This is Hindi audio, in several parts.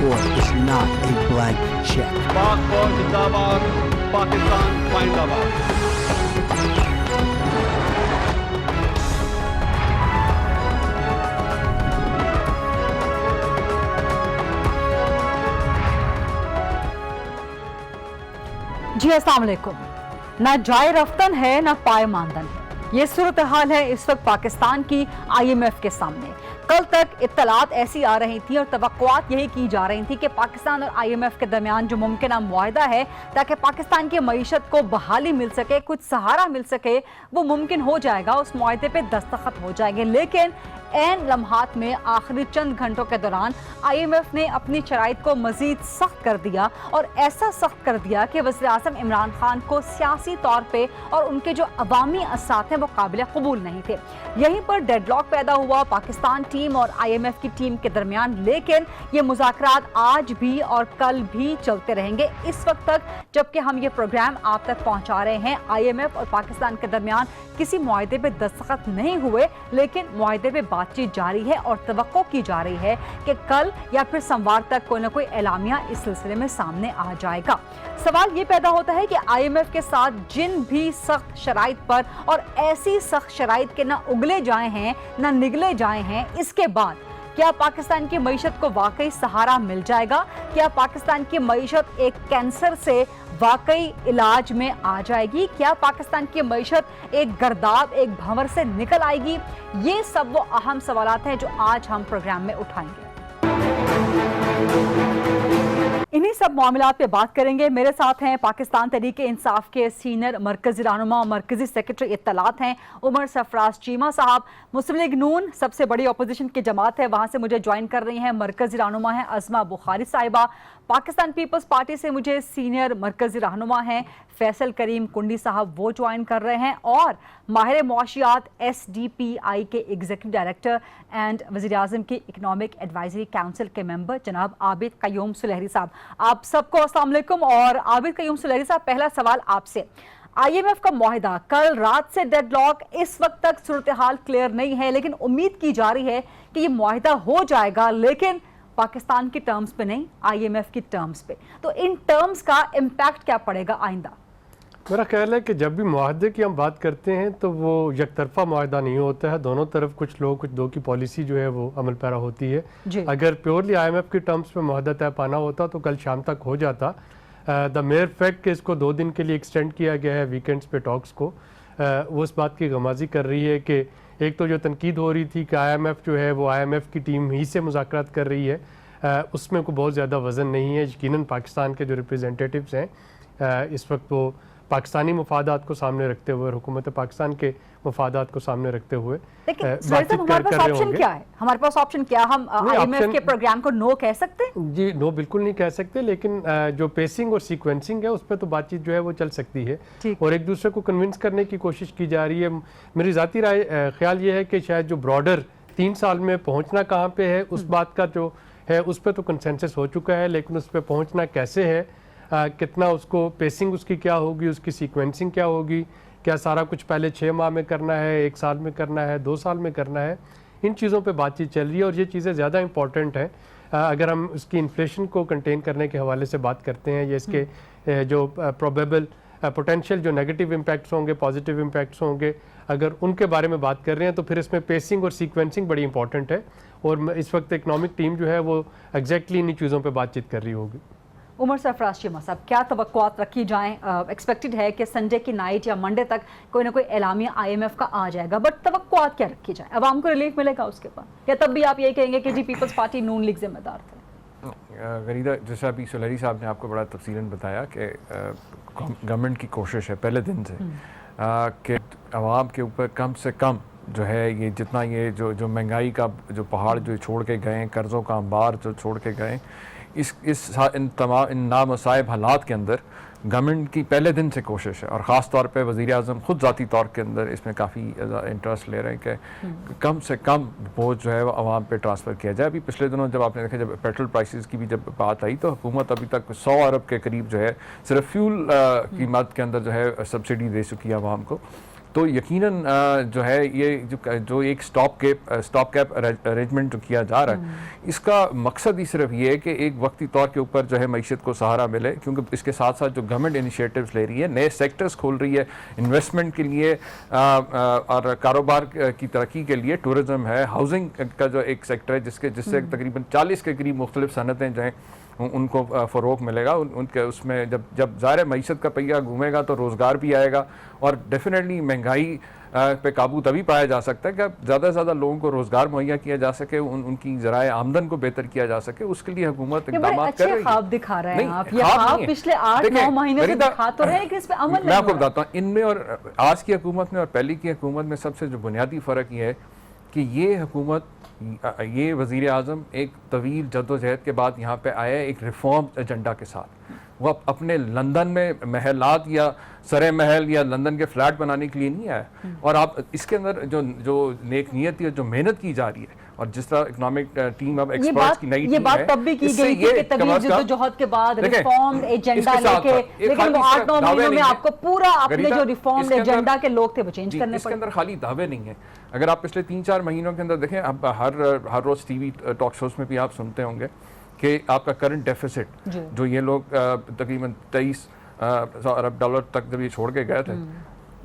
support is not a blank check. पाक फौज जिंदाबाद, पाकिस्तान जिंदाबाद। जी अस्सलाम वालेकुम। ना जाए रफ्तन है ना पाए मानदन है, ये सूरत हाल है इस वक्त पाकिस्तान की IMF के सामने। कल तक इत्तलात ऐसी आ रही थी और तवक्कुआत यही की जा रही थी कि पाकिस्तान और IMF के दरमियान जो मुमकिन मुआहदा है ताकि पाकिस्तान की मईशत को बहाली मिल सके, कुछ सहारा मिल सके, वो मुमकिन हो जाएगा, उस मुआहदे पे दस्तखत हो जाएंगे। लेकिन ऐन लम्हात में आखिरी चंद घंटों के दौरान IMF ने अपनी शराइत को मजीद सख्त कर दिया और ऐसा सख्त कर दिया कि वज़ीर आज़म इमरान खान को सियासी तौर पे और उनके जो अवामी असात हैं वो काबिल कबूल नहीं थे। यहीं पर डेडलॉक पैदा हुआ पाकिस्तान टीम और IMF की टीम के दरमियान। लेकिन ये मुज़ाकरात आज भी और कल भी चलते रहेंगे इस वक्त तक जबकि हम ये प्रोग्राम आप तक पहुंचा रहे हैं। IMF और पाकिस्तान के दरमियान किसी मुआहदे पे दस्तखत नहीं हुए, लेकिन मुआहदे पे बातचीत जारी है और तवक्को की जा रही है कि कल या फिर सोमवार तक कोई ना कोई एलामिया इस सिलसिले में सामने आ जाएगा। सवाल ये पैदा होता है कि IMF के साथ जिन भी सख्त शराइत पर और ऐसी सख्त शराइत के ना उगले जाए हैं ना निगले जाए हैं, इसके बाद क्या पाकिस्तान की मईशत को वाकई सहारा मिल जाएगा? क्या पाकिस्तान की मईशत एक कैंसर से वाकई इलाज में आ जाएगी? क्या पाकिस्तान की मईशत एक गर्दाब, एक भंवर से निकल आएगी? ये सब वो अहम सवालात हैं जो आज हम प्रोग्राम में उठाएंगे। इन्हीं सब मामलात पे बात करेंगे। मेरे साथ हैं पाकिस्तान तहरीक इंसाफ के सीनियर मरकजी रहनुमा और मरकजी सेक्रेटरी इत्तलात हैं उमर सरफराज चीमा साहब। मुस्लिम लीग नून सबसे बड़ी अपोजिशन की जमात है, वहां से मुझे ज्वाइन कर रही हैं मरकजी रहनुमा हैं अज़मा बुखारी साहिबा। पाकिस्तान पीपल्स पार्टी से मुझे सीनियर मरकजी रहनुमा हैं फैसल करीम कुंडी साहब, वो ज्वाइन कर रहे हैं। और माहिर मुआशियात SDPI के एग्जीक्यूटिव डायरेक्टर एंड वज़ीर आज़म की इकनॉमिक एडवाइजरी काउंसिल के मेंबर जनाब आबिद क़य्यूम सुलहरी साहब। आप सबको अस्सलाम वालेकुम। और आबिद क़य्यूम सुलहरी साहब, पहला सवाल आपसे। IMF का मुआहदा कल रात से डेडलॉक, इस वक्त तक सूरत हाल क्लियर नहीं है, लेकिन उम्मीद की जा रही है कि ये मुआहदा हो जाएगा, लेकिन पाकिस्तान की टर्म्स पे नहीं, IMF की टर्म्स पे। तो इन टर्म्स का इम्पैक्ट क्या पड़ेगा आइंदा? मेरा ख्याल है कि जब भी मुआहदे की हम बात करते हैं तो वो यकतरफा मुआहदा नहीं होता है, दोनों तरफ कुछ लोग कुछ दो की पॉलिसी जो है वो अमल पैरा होती है। अगर प्योरली IMF की टर्म्स पे मुआहदा तय पाना होता तो कल शाम तक हो जाता। द मेयर फैक्ट कि इसको 2 दिन के लिए एक्सटेंड किया गया है वीकेंड्स पे टॉक्स को, वो इस बात की गमाजी कर रही है कि एक तो जो तनकीद हो रही थी कि IMF जो है वो IMF की टीम ही से मुज़ाकरात कर रही है, उसमें कोई बहुत ज़्यादा वज़न नहीं है। यकीनन पाकिस्तान के जो रिप्रेजेंटेटिव्स हैं इस वक्त वो पाकिस्तानी मफादात को सामने रखते हुए, हुकूमत पाकिस्तान के मफादात को सामने रखते हुए बातचीत हमारे पास ऑप्शन क्या है? हमारे पास ऑप्शन क्या? हम IMF के प्रोग्राम को नो कह सकते हैं? जी नो बिल्कुल नहीं कह सकते, लेकिन जो पेसिंग और सीक्वेंसिंग है उस पर तो बातचीत जो है वो चल सकती है और एक दूसरे को कन्विंस करने की कोशिश की जा रही है। मेरी ज़ाती राय ख्याल ये है कि शायद जो ब्रॉडर 3 साल में पहुँचना कहाँ पे है उस बात का जो है उस पर तो कंसेंसस हो चुका है, लेकिन उस पर पहुँचना कैसे है, कितना उसको पेसिंग उसकी क्या होगी, उसकी सीक्वेंसिंग क्या होगी, क्या सारा कुछ पहले 6 माह में करना है, 1 साल में करना है, 2 साल में करना है, इन चीज़ों पे बातचीत चल रही है और ये चीज़ें ज़्यादा इंपॉर्टेंट हैं। अगर हम उसकी इन्फ्लेशन को कंटेन करने के हवाले से बात करते हैं या इसके जो प्रोबेबल पोटेंशियल जो नेगेटिव इम्पैक्ट्स होंगे, पॉजिटिव इम्पैक्ट्स होंगे, अगर उनके बारे में बात कर रहे हैं तो फिर इसमें पेसिंग और सीक्वेंसिंग बड़ी इंपॉर्टेंट है और इस वक्त इकनॉमिक टीम जो है वो एग्जैक्टली इन्हीं चीज़ों पर बातचीत कर रही होगी। उमर सरफराज चीमा साहब, क्या तवक्कुआत रखी जाएं? एक्सपेक्टेड है कि संडे की नाइट या मंडे तक कोई ना कोई एलामिया IMF का आ जाएगा, बट तवक्कुआत क्या रखी जाए? अवाम को रिलीफ मिलेगा उसके बाद, या तब भी आप ये कहेंगे कि जी पीपल्स पार्टी नून लीग जिम्मेदार थे? गरीदा, जैसा अभी सुलहरी साहब ने आपको बड़ा तफसीलन बताया कि गवर्नमेंट की कोशिश है पहले दिन से कि आवाम के ऊपर कम से कम जो है ये जितना ये जो महंगाई का जो पहाड़ जो छोड़ के गए, कर्ज़ों का अंबार जो छोड़ के गए, इन नामसाइब हालात के अंदर गवर्नमेंट की पहले दिन से कोशिश है और ख़ास तौर पे वज़ीर आज़म ख़ुद ज़ाती तौर के अंदर इसमें काफ़ी इंटरेस्ट ले रहे हैं कि कम से कम बोझ जो है वो आवाम पे ट्रांसफ़र किया जाए। अभी पिछले दिनों जब आपने देखा, जब पेट्रोल प्राइसेस की भी जब बात आई तो हुकूमत अभी तक 100 अरब के करीब जो है सिर्फ फ्यूल कीमत के अंदर जो है सब्सिडी दे चुकी है आवाम को। तो यकीनन जो है ये जो एक स्टॉप कैप अरेंजमेंट जो किया जा रहा है, इसका मकसद ही सिर्फ ये है कि एक वक्ती तौर के ऊपर जो है मईशत को सहारा मिले, क्योंकि इसके साथ साथ जो गवर्नमेंट इनिशिएटिव्स ले रही है, नए सेक्टर्स खोल रही है इन्वेस्टमेंट के लिए और कारोबार की तरक्की के लिए। टूरिज्म है, हाउसिंग का जो एक सेक्टर है जिससे तकरीबन 40 के करीब मुख्तलिफ सनतें जो हैं उनको फ़रोग़ मिलेगा। उनके उसमें जब ज़ाहिर मईशत का पहिया घूमेगा तो रोज़गार भी आएगा और डेफिनेटली महंगाई पे काबू तभी पाया जा सकता है कि ज़्यादा से ज़्यादा लोगों को रोज़गार मुहैया किया जा सके, उनकी ज़राए आमदन को बेहतर किया जा सके, उसके लिए हुकूमत इक़दाम कर रही है। ख्वाब दिखा रहे हैं आप, ये ख्वाब पिछले 8-9 महीने से दिखा तो रहे हैं कि इस पे अमल नहीं। मैं आपको बताता हूँ, इनमें और आज की हुकूमत में और पहले की हुकूमत में सबसे जो बुनियादी फ़र्क ये है कि ये हुकूमत, ये वज़ीर आज़म एक तवील जद्दोजहद के बाद यहाँ पे आया है एक रिफॉर्म एजेंडा के साथ। वो अपने लंदन में महलात या सरे महल या लंदन के फ्लैट बनाने के लिए नहीं आया। और आप इसके अंदर जो नेक नियत है, जो मेहनत की जा रही है, और जिस तरह इकोनॉमिक टीम अब एक्सपर्ट्स की नई टीम है, ये बात तब भी की गई थी कि तवील जद्दोजहद के बाद रिफॉर्म एजेंडा लेके, लेकिन वो 8-9 महीनों में आपको पूरा अपने जो रिफॉर्म एजेंडा के लोग थे वो चेंज करने पड़े। इसके अंदर खाली दावे नहीं है। अगर आप पिछले 3-4 महीनों के अंदर देखें, अब हर रोज टीवी टॉक शोज में भी आप सुनते होंगे कि आपका करंट डेफिसिट जो ये लोग तकरीबन 23 अरब डॉलर तक जब ये छोड़ के गए थे,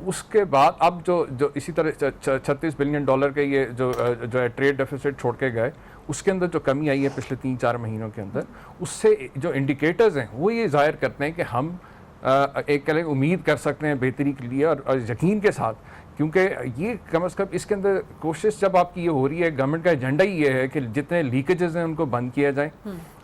उसके बाद अब जो इसी तरह 36 बिलियन डॉलर के ये जो है ट्रेड डेफिसिट छोड़ के गए, उसके अंदर जो कमी आई है पिछले 3-4 महीनों के अंदर, उससे जो इंडिकेटर्स हैं वो ये जाहिर करते हैं कि हम एक कह उम्मीद कर सकते हैं बेहतरी के लिए और यकीन के साथ, क्योंकि ये कम अज़ कम इसके अंदर कोशिश जब आपकी ये हो रही है, गवर्नमेंट का एजेंडा ही ये है कि जितने लीकेजेस हैं उनको बंद किया जाए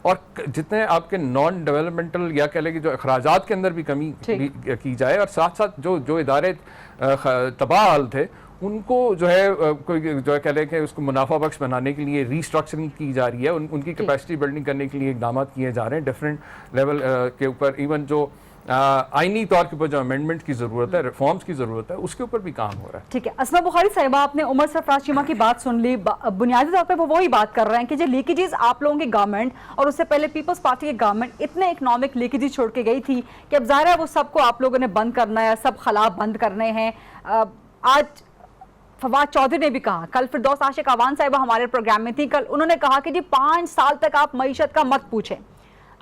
और जितने आपके नॉन डेवलपमेंटल या कह लें कि जो अखराजात के अंदर भी कमी की जाए, और साथ साथ जो इदारे तबाह हाल थे उनको जो है कोई जो है कह लें कि उसको मुनाफा बख्श बनाने के लिए रीस्ट्रक्चरिंग की जा रही है, उनकी कैपेसिटी बिल्डिंग करने के लिए इकदाम किए जा रहे हैं डिफरेंट लेवल के ऊपर। इवन जो आईनी तौर के ऊपर जो अमेंडमेंट की ज़रूरत है, रिफॉर्म्स की ज़रूरत है, उसके ऊपर भी काम हो रहा है। ठीक है, अस्मा बुखारी साहिबा, आपने उमर सरफराज चीमा की बात सुन ली। बुनियादी तौर पे वो वही बात कर रहे हैं कि जो लीकेजेस आप लोगों की गवर्नमेंट और उससे पहले पीपल्स पार्टी की गवर्नमेंट इतने इकोनॉमिक लीकेजेस छोड़ के गई थी कि अब ज़ाहिर है वो सबको आप लोगों ने बंद करना है, सब खिलाफ बंद करने हैं। आज फवाद चौधरी ने भी कहा, कल फिरदौस आशिक अवान साहिबा हमारे प्रोग्राम में थी, कल उन्होंने कहा कि जी 5 साल तक आप मईशत का मत पूछें।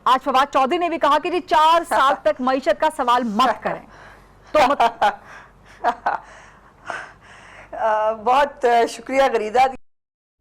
आज फवाद चौधरी ने भी कहा कि जी 4 साल तक मईशत का सवाल मत करें। तो बहुत शुक्रिया गरीदा,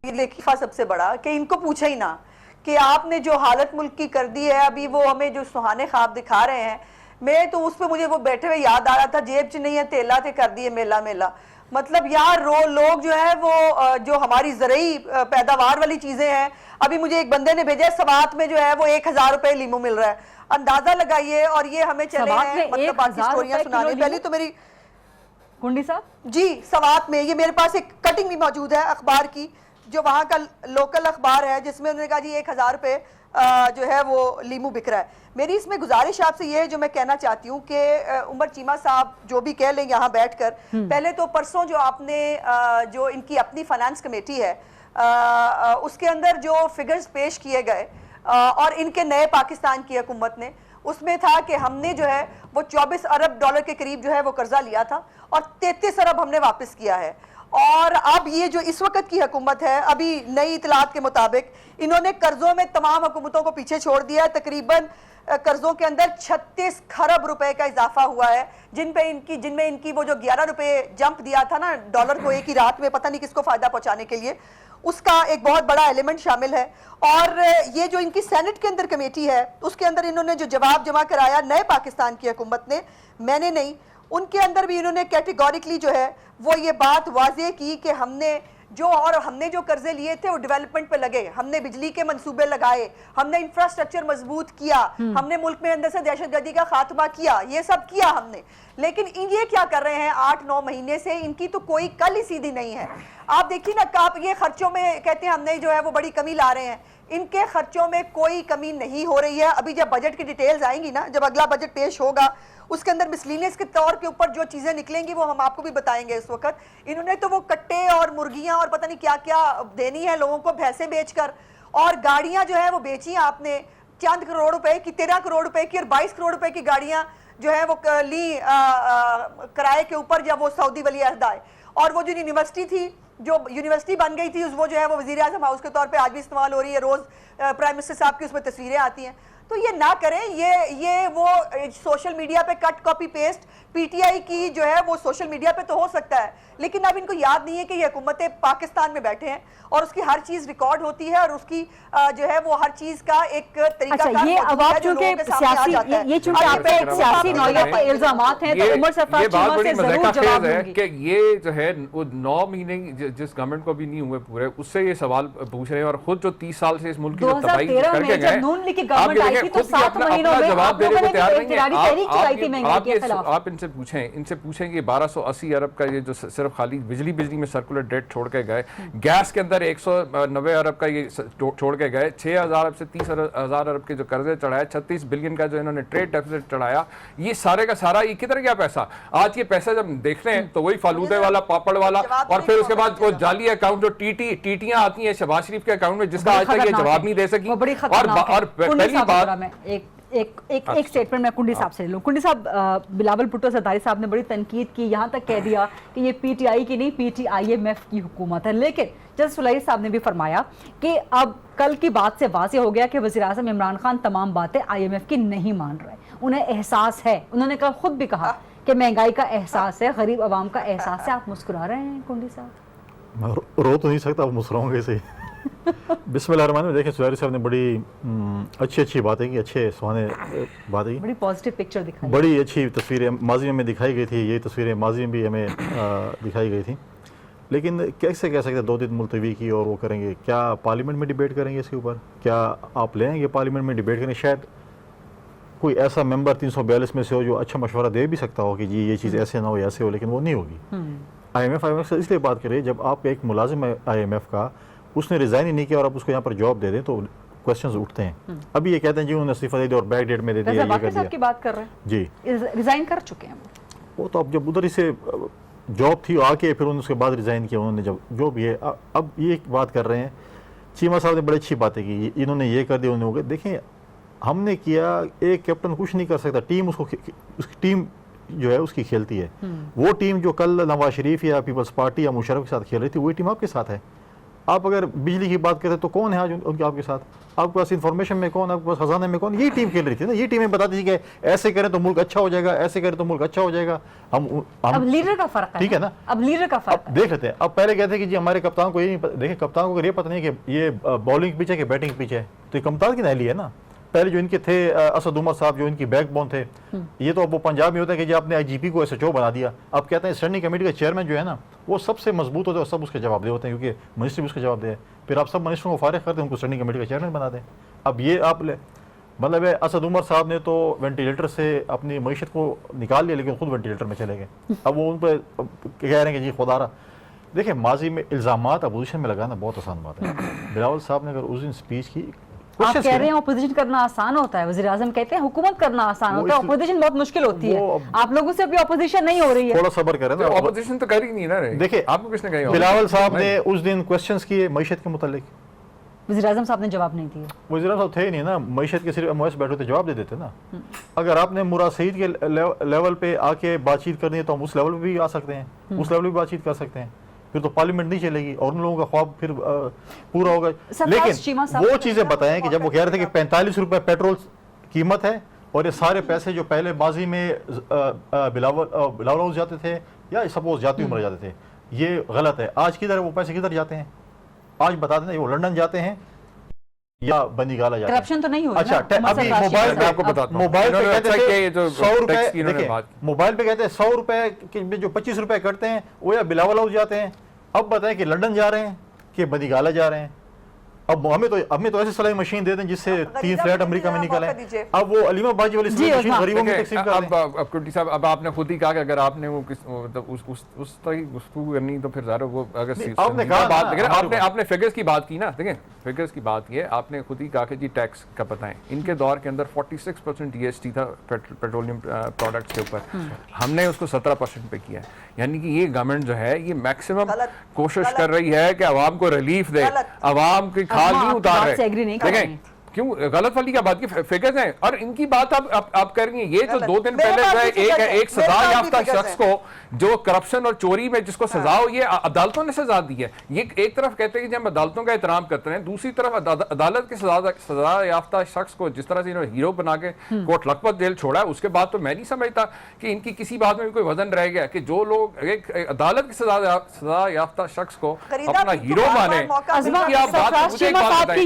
लेकिफा सबसे बड़ा कि इनको पूछे ही ना कि आपने जो हालत मुल्क की कर दी है, अभी वो हमें जो सुहाने ख्वाब दिखा रहे हैं, मैं तो उस पर मुझे वो बैठे हुए याद आ रहा था, जेब च नहीं है तेला थे कर दिए मेला मेला। मतलब यार लोग जो है वो जो हमारी ज़रूरी पैदावार वाली चीज़ें हैं, अभी मुझे एक बंदे ने भेजा सवात में जो है वो 1000 रुपए लीमू मिल रहा है, अंदाजा लगाइए। और ये हमें चले हैं मतलब बाकी स्टोरियां सुनाने। पहले तो मेरी कुंडी साहब जी, सवात में ये मेरे पास एक कटिंग भी मौजूद है अखबार की, जो वहाँ का लोकल अखबार है, जिसमें उन्होंने कहा जी 1000 रुपए जो है वो लीमू बिक रहा है। मेरी इसमें गुजारिश आपसे ये है, जो मैं कहना चाहती हूँ कि उमर चीमा साहब जो भी कह लें यहाँ बैठकर, पहले तो परसों जो आपने जो इनकी अपनी फाइनेंस कमेटी है उसके अंदर जो फिगर्स पेश किए गए और इनके नए पाकिस्तान की हुकूमत ने, उसमें था कि हमने जो है वो 24 अरब डॉलर के करीब जो है वो कर्जा लिया था और 33 अरब हमने वापस किया है। और अब ये जो इस वक्त की हुकूमत है, अभी नई इतलात के मुताबिक इन्होंने कर्जों में तमाम हुकूमतों को पीछे छोड़ दिया है। तकरीबन कर्जों के अंदर 36 खरब रुपए का इजाफा हुआ है, जिनमें इनकी वो जो 11 रुपए जंप दिया था ना डॉलर को एक ही रात में, पता नहीं किसको फायदा पहुंचाने के लिए, उसका एक बहुत बड़ा एलिमेंट शामिल है। और ये जो इनकी सेनेट के अंदर कमेटी है, उसके अंदर इन्होंने जो जवाब जमा कराया नए पाकिस्तान की हुकूमत ने, मैंने नहीं, उनके अंदर भी इन्होंने कैटेगोरिकली जो है वो ये बात वाज़ेह की कि हमने जो कर्जे लिए थे वो डेवलपमेंट पे लगे, हमने बिजली के मंसूबे लगाए, हमने इंफ्रास्ट्रक्चर मजबूत किया, हमने मुल्क में अंदर से दहशतगर्दी का खात्मा किया, ये सब किया हमने। लेकिन ये क्या कर रहे हैं 8-9 महीने से, इनकी तो कोई कल ही सीधी नहीं है। आप देखिए ना, आप ये खर्चों में कहते हैं हमने जो है वो बड़ी कमी ला रहे हैं, इनके खर्चों में कोई कमी नहीं हो रही है। अभी जब बजट की डिटेल्स आएंगी ना, जब अगला बजट पेश होगा, उसके अंदर मिसलिनियस के तौर के ऊपर जो चीजें निकलेंगी वो हम आपको भी बताएंगे। इस वक्त इन्होंने तो वो कट्टे और मुर्गियां और पता नहीं क्या क्या देनी है लोगों को, भैंसें बेचकर, और गाड़ियां जो है वो बेची आपने चंद करोड़ रुपए की, 13 करोड़ रुपए की और 22 करोड़ रुपए की गाड़ियां जो है वो ली किराए के ऊपर जब वो सऊदी वली अहद आए, और वो जो यूनिवर्सिटी थी, जो यूनिवर्सिटी बन गई थी, वो जो है वो वज़ीर आज़म हाउस के तौर पे आज भी इस्तेमाल हो रही है, रोज़ प्राइम मिनिस्टर साहब की उसमें तस्वीरें आती हैं। तो ये ना करें, ये वो सोशल मीडिया पे कट कॉपी पेस्ट पीटीआई की जो है वो सोशल मीडिया पे तो हो सकता है, लेकिन अब इनको याद नहीं है कि ये हुकूमत पाकिस्तान में बैठे हैं और उसकी हर चीज रिकॉर्ड होती है और उसकी जो है वो हर चीज का एक तरीका। अच्छा, ये अब आप चूंकि सियासी ये चूंकि आप पे एक सियासी नौयत पे इल्जामात हैं, तो उमर सरफराज चीमा से जरूर जवाब दूंगी कि ये जो है वो 9 महीने जिस गवर्नमेंट को भी नहीं हुए पूरे, उससे ये सवाल पूछ रहे हैं, और खुद जो 30 साल से इस मुल्क की तबाही करके गए, नून लीग की गवर्नमेंट आई थी तो 7 महीनों में आप लोगों ने तैयारी चलाई थी महंगाई के खिलाफ। आप इनसे पूछें कि 1280 अरब का ये जो सिर्फ खाली बिजली में सर्कुलर डेट छोड़ के गए, गैस के अंदर 190 अरब का ये छोड़ के गए, 6000 अरब से 30,000 अरब के जो कर्जे चढ़ाए, 36 बिलियन का जो इन्होंने ट्रेड डेफिसिट चढ़ाया, ये सारे का सारा ये किधर गया पैसा? आज ये पैसा जब देख रहे हैं तो वही फालूदे वाला, पापड़ वाला, और फिर उसके बाद वो जाली अकाउंट जो टीटियां आती हैं शहबाज शरीफ के अकाउंट में, जिसका आज तक ये जवाब नहीं दे सकी। और पहली बात एक स्टेटमेंट मैं कुंडी साहब से ले लूं। कुंडी साहब, बिलावल भुट्टो सरदारी साहब ने बड़ी तनकीद की, यहाँ तक कह दिया कि ये पीटीआई की नहीं PTIMF की हुकूमत है, लेकिन जज सुलैही साहब ने भी फरमाया कि अब कल की बात से वाज़ेह हो गया कि वज़ीर-ए-आज़म इमरान खान तमाम बातें IMF की नहीं मान रहे, उन्हें एहसास है। उन्होंने कल खुद भी कहा कि महंगाई का एहसास है, गरीब आवाम का एहसास है। आप मुस्कुरा रहे हैं कुंडी साहब? मैं रो तो नहीं सकता, मुस्कुराऊंगा ऐसे। बिस्मिल्लाहिर्रहमानिर्रहीम। देखिए, सुलैही साहब ने बड़ी अच्छी बातें की, अच्छे सुहाने बातें की, बड़ी पॉजिटिव पिक्चर दिखाई, बड़ी अच्छी तस्वीरें माजी में दिखाई गई थी, ये तस्वीरें माजी में भी हमें दिखाई गई थी। लेकिन कैसे कह सकते 2 दिन मुलतवी की और वो करेंगे? क्या पार्लियामेंट में डिबेट करेंगे इसके ऊपर? क्या आप ले आएंगे पार्लियामेंट में डिबेट करें? शायद कोई ऐसा मेंबर 342 में से हो जो अच्छा मशवरा दे भी सकता हो कि जी ये चीज़ ऐसे ना हो, ऐसे हो, लेकिन वो नहीं होगी। IMF से इसलिए बात करिए, जब आप एक मुलाजिम है IMF का, उसने रिज़ाइन ही नहीं किया और आप उसको यहाँ पर जॉब दे दें तो क्वेश्चंस उठते हैं। अभी ये कहते हैं जी उन्होंने इस्तीफा दे दिया और बैक डेट में दे दिया, ये कर दिया। की बात कर रहे हैं जी, रिजाइन कर चुके हैं वो तो। अब जब उधर ही से जॉब थी आके फिर उन्होंने उसके बाद रिज़ाइन किया उन्होंने, जब जो भी है। अब ये बात कर रहे हैं, चीमा साहब ने बड़ी अच्छी बातें की, इन्होंने ये कर दिया, उन्होंने हो गया। देखें, हमने किया, एक कैप्टन कुछ नहीं कर सकता, टीम उसकी टीम जो है उसकी खेलती है। वो टीम जो कल नवाज शरीफ या पीपल्स पार्टी या मुशर्रफ के साथ खेल रही थी, वही टीम आपके साथ है। आप अगर बिजली की बात करें तो कौन है आज उनके आपके साथ? आपके पास इंफॉर्मेशन में कौन, आपके पास खजाने में कौन? यही टीम खेल रही थी ना। ये टीमें बताती थी कि ऐसे करें तो मुल्क अच्छा हो जाएगा, ऐसे करें तो मुल्क अच्छा हो जाएगा। हम अब लीडर का फर्क है, ठीक है ना? अब लीडर का फर्क अब देख लेते हैं। अब पहले कहते हैं कि जी हमारे कप्तान को ये नहीं, देखिए कप्तान को अगर ये पता नहीं कि ये बॉलिंग पिच है कि बैटिंग पिच है, तो ये कप्तान की नहली है ना। पहले जो इनके थे असद उमर साहब, जो इनकी बैकबोन थे, ये तो अब वो पंजाब में होता है कि जी आपने IGP को SHO बना दिया। अब कहते हैं स्टैंडिंग कमेटी का चेयरमैन जो है ना, वो सबसे मजबूत होता है और सब उसके जवाब दे होते हैं, क्योंकि मिनिस्टर भी उसके जवाब दे। फिर आप सब मिनिस्टरों को फारिग करते हैं, उनको स्टैंडिंग कमेटी का चेयरमैन बना दें। अब ये आप मतलब है, असद उमर साहब ने तो वेंटिलेटर से अपनी मईशत को निकाल लिया, लेकिन खुद वेंटिलेटर में चले गए। अब वो उन पर कह रहे हैं कि जी खुदारा। देखिए, माजी में इल्ज़ामात अपोजिशन में लगाना बहुत आसान बात है। बिलावल साहब ने अगर उस दिन स्पीच की, आप कह रहे हैं अपोजिशन करना आसान होता है, वज़ीर-ए-आज़म कहते हैं हुकूमत करना आसान होता है, अपोजिशन बहुत मुश्किल होती है। आप लोगों से अभी अपोजिशन नहीं हो रही है, थोड़ा सब्र करें ना। अपोजिशन तो कर ही नहीं ना। देखिए, आपको किसने कहा? बिलावल साहब ने उस दिन क्वेश्चंस किए मईशत के मुतालिक, वज़ीर-ए-आज़म साहब ने जवाब नहीं दिए। वज़ीर-ए-आज़म साहब थे ही नहीं ना, मईशत के सिर्फ MOS बैठे थे, जवाब दे देते ना। अगर आपने मुराद सईद के लेवल पे आके बातचीत करनी है तो हम उस लेवल पे भी आ सकते हैं, उस लेवल पे भी बातचीत कर सकते हैं। फिर तो पार्लियामेंट नहीं चलेगी और उन लोगों का ख्वाब फिर पूरा होगा। लेकिन वो चीज़ें बताएं कि जब वो कह रहे थे कि 45 रुपये पेट्रोल कीमत है और ये सारे पैसे जो पहले माजी में बिलावल जाते थे या सपोज जाती उम्र जाते थे, ये गलत है। आज किधर वो पैसे किधर जाते हैं? आज बता दें, वो लंदन जाते हैं या बंदीगाला जाते हैं। करप्शन तो नहीं हो रहा। अच्छा, अभी मोबाइल पे आपको बताता हूं, मोबाइल पे कहते थे 100 रुपए, मोबाइल पे कहते हैं 100 रुपए के जो 25 रुपए कटते हैं वो या बिलावल हाउस जाते हैं। अब बताएं कि लंदन जा रहे हैं कि बंदीगाला जा रहे हैं। अब हमें तो ऐसे सलाई मशीन दे दें जिससे 3 फ्लैट अमरीका में निकले। अब वो अलीमा बाजी वाली मशीन गरीबों में तकसीम कर दें। अब कुट्टी साहब, अब आपने खुद ही कहा कि अगर आपने वो उस तरह गुफ्तगू करनी तो फिर ज़ाहिर वो अगर आपने कहा आपने फिगर्स की बात की ना, देखें फिगर्स की बात की है, आपने खुद ही कहा कि जी टैक्स का बताएं। इनके दौर के अंदर 46% GST था पेट्रोलियम प्रोडक्ट्स के ऊपर, हमने उसको 17% पे किया है। यानी कि ये गवर्नमेंट जो है ये मैक्सिमम कोशिश कर रही है कि आवाम को रिलीफ दे, आवाम की खाल नहीं उतार रहे। देखें क्यों गलत वाली क्या बात की फिगर्स हैं, और इनकी बात आप कर रही हैं। ये जो 2 दिन पहले जो है एक सजा याफ्ता शख्स को जो करप्शन और चोरी में जिसको सजा हो, ये अदालतों ने सजा दी है। ये एक तरफ कहते हैं कि हम अदालतों का एहतराम करते हैं, दूसरी तरफ अदालत के सजा याफ्ता शख्स को जिस तरह से इन्होंने हीरो बना के कोट लखपत जेल छोड़ा है, उसके बाद तो मैं नहीं समझता कि इनकी किसी बात में भी कोई वजन रह गया कि जो लोग एक अदालत के सजा याफ्ता शख्स को अपना हीरो माने।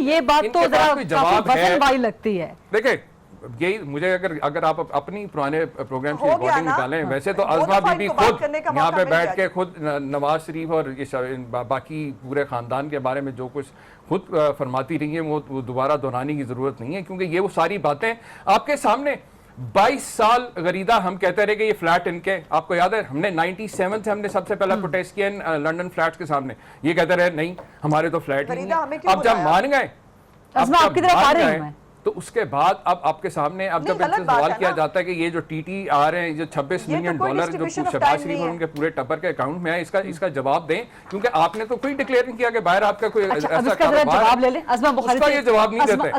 ये बात तो काफी लगती है। देखिए यही मुझे अगर आप अपनी पुराने प्रोग्राम की रिकॉर्डिंग निकालें, वैसे तो अज़मा बीबी खुद यहाँ पे बैठ के खुद नवाज शरीफ और ये बाकी पूरे खानदान के बारे में जो कुछ खुद फरमाती रही है वो दोबारा दोहराने की जरूरत नहीं है, क्योंकि ये वो सारी बातें आपके सामने 22 साल गरीदा हम कहते रहे कि ये फ्लैट इनके, आपको याद है हमने 97 से हमने सबसे पहला प्रोटेस्ट किया लंदन फ्लैट्स के सामने, ये कहते रहे नहीं हमारे तो फ्लैट ही नहीं। अब जब मान गए तो उसके बाद अब आपके सामने अब जब इनसे सवाल किया जाता है कि ये जो टीटी आ रहे हैं जो 26 मिलियन डॉलर जो शहबाज शरीफ और उनके पूरे टब्बर के अकाउंट में है, इसका जवाब दें, क्योंकि आपने तो कोई डिक्लेयर नहीं किया कि बाहर आपका कोई ऐसा जवाब ले लें। उसका ये जवाब नहीं देते,